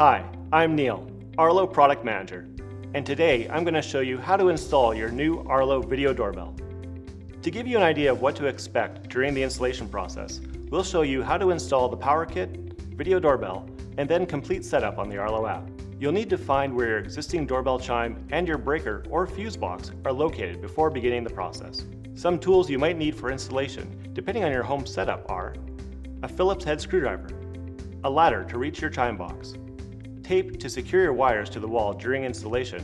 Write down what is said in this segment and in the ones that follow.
Hi, I'm Neil, Arlo Product Manager, and today I'm going to show you how to install your new Arlo Video Doorbell. To give you an idea of what to expect during the installation process, we'll show you how to install the power kit, video doorbell, and then complete setup on the Arlo app. You'll need to find where your existing doorbell chime and your breaker or fuse box are located before beginning the process. Some tools you might need for installation, depending on your home setup, are a Phillips head screwdriver, a ladder to reach your chime box, tape to secure your wires to the wall during installation,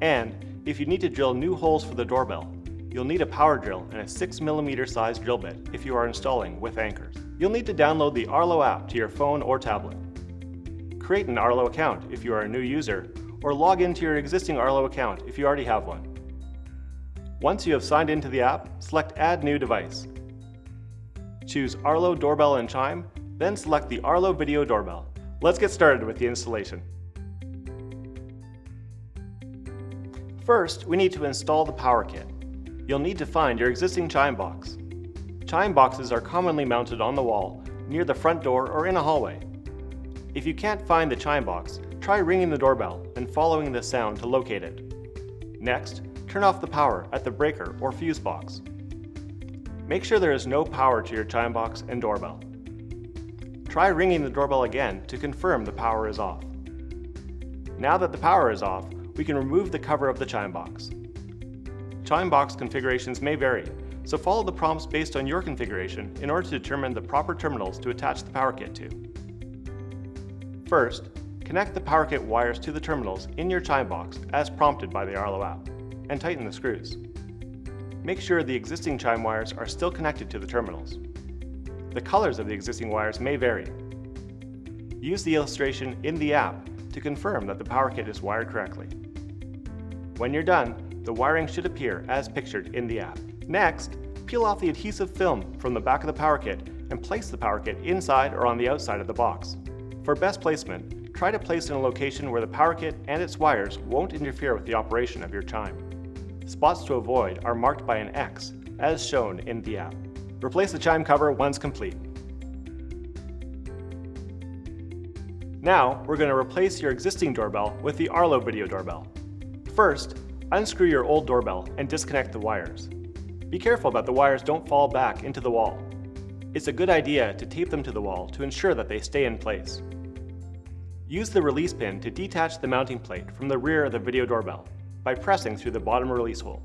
and if you need to drill new holes for the doorbell, you'll need a power drill and a 6mm size drill bit if you are installing with anchors. You'll need to download the Arlo app to your phone or tablet. Create an Arlo account if you are a new user, or log into your existing Arlo account if you already have one. Once you have signed into the app, select Add New Device. Choose Arlo Doorbell and Chime, then select the Arlo Video Doorbell. Let's get started with the installation. First, we need to install the power kit. You'll need to find your existing chime box. Chime boxes are commonly mounted on the wall, near the front door or in a hallway. If you can't find the chime box, try ringing the doorbell and following the sound to locate it. Next, turn off the power at the breaker or fuse box. Make sure there is no power to your chime box and doorbell. Try ringing the doorbell again to confirm the power is off. Now that the power is off, we can remove the cover of the chime box. Chime box configurations may vary, so follow the prompts based on your configuration in order to determine the proper terminals to attach the power kit to. First, connect the power kit wires to the terminals in your chime box as prompted by the Arlo app, and tighten the screws. Make sure the existing chime wires are still connected to the terminals. The colors of the existing wires may vary. Use the illustration in the app to confirm that the power kit is wired correctly. When you're done, the wiring should appear as pictured in the app. Next, peel off the adhesive film from the back of the power kit and place the power kit inside or on the outside of the box. For best placement, try to place it in a location where the power kit and its wires won't interfere with the operation of your chime. Spots to avoid are marked by an X, as shown in the app. Replace the chime cover once complete. Now, we're going to replace your existing doorbell with the Arlo Video Doorbell. First, unscrew your old doorbell and disconnect the wires. Be careful that the wires don't fall back into the wall. It's a good idea to tape them to the wall to ensure that they stay in place. Use the release pin to detach the mounting plate from the rear of the video doorbell by pressing through the bottom release hole.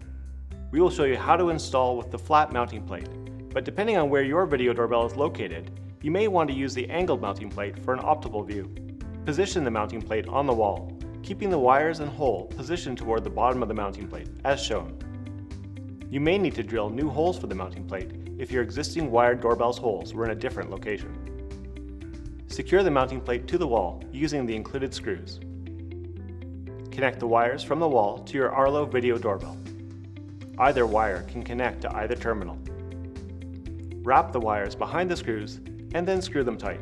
We will show you how to install with the flat mounting plate, but depending on where your video doorbell is located, you may want to use the angled mounting plate for an optimal view. Position the mounting plate on the wall, keeping the wires and hole positioned toward the bottom of the mounting plate, as shown. You may need to drill new holes for the mounting plate if your existing wired doorbell's holes were in a different location. Secure the mounting plate to the wall using the included screws. Connect the wires from the wall to your Arlo Video Doorbell. Either wire can connect to either terminal. Wrap the wires behind the screws and then screw them tight.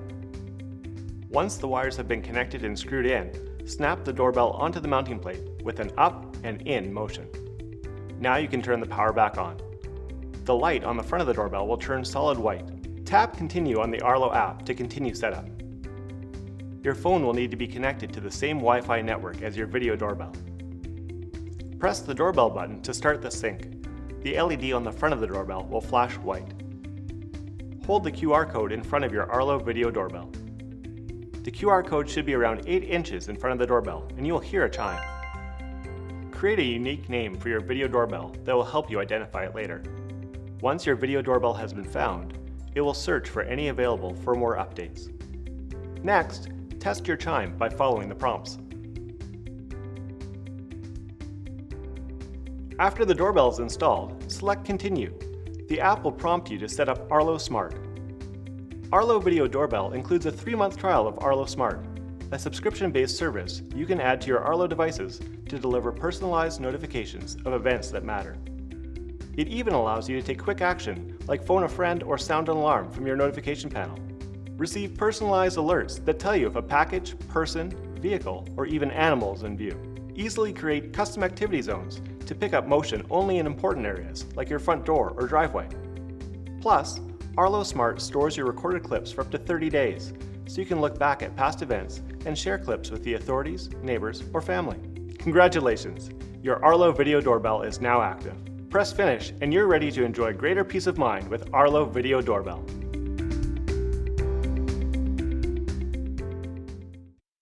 Once the wires have been connected and screwed in, snap the doorbell onto the mounting plate with an up and in motion. Now you can turn the power back on. The light on the front of the doorbell will turn solid white. Tap Continue on the Arlo app to continue setup. Your phone will need to be connected to the same Wi-Fi network as your video doorbell. Press the doorbell button to start the sync. The LED on the front of the doorbell will flash white. Hold the QR code in front of your Arlo Video Doorbell. The QR code should be around 8 inches in front of the doorbell and you will hear a chime. Create a unique name for your video doorbell that will help you identify it later. Once your video doorbell has been found, it will search for any available firmware updates. Next, test your chime by following the prompts. After the doorbell is installed, select Continue. The app will prompt you to set up Arlo Smart. Arlo Video Doorbell includes a 3-month trial of Arlo Smart, a subscription-based service you can add to your Arlo devices to deliver personalized notifications of events that matter. It even allows you to take quick action, like phone a friend or sound an alarm from your notification panel. Receive personalized alerts that tell you if a package, person, vehicle, or even animal is in view. Easily create custom activity zones to pick up motion only in important areas, like your front door or driveway. Plus, Arlo Smart stores your recorded clips for up to 30 days, so you can look back at past events and share clips with the authorities, neighbors, or family. Congratulations! Your Arlo Video Doorbell is now active. Press Finish and you're ready to enjoy greater peace of mind with Arlo Video Doorbell.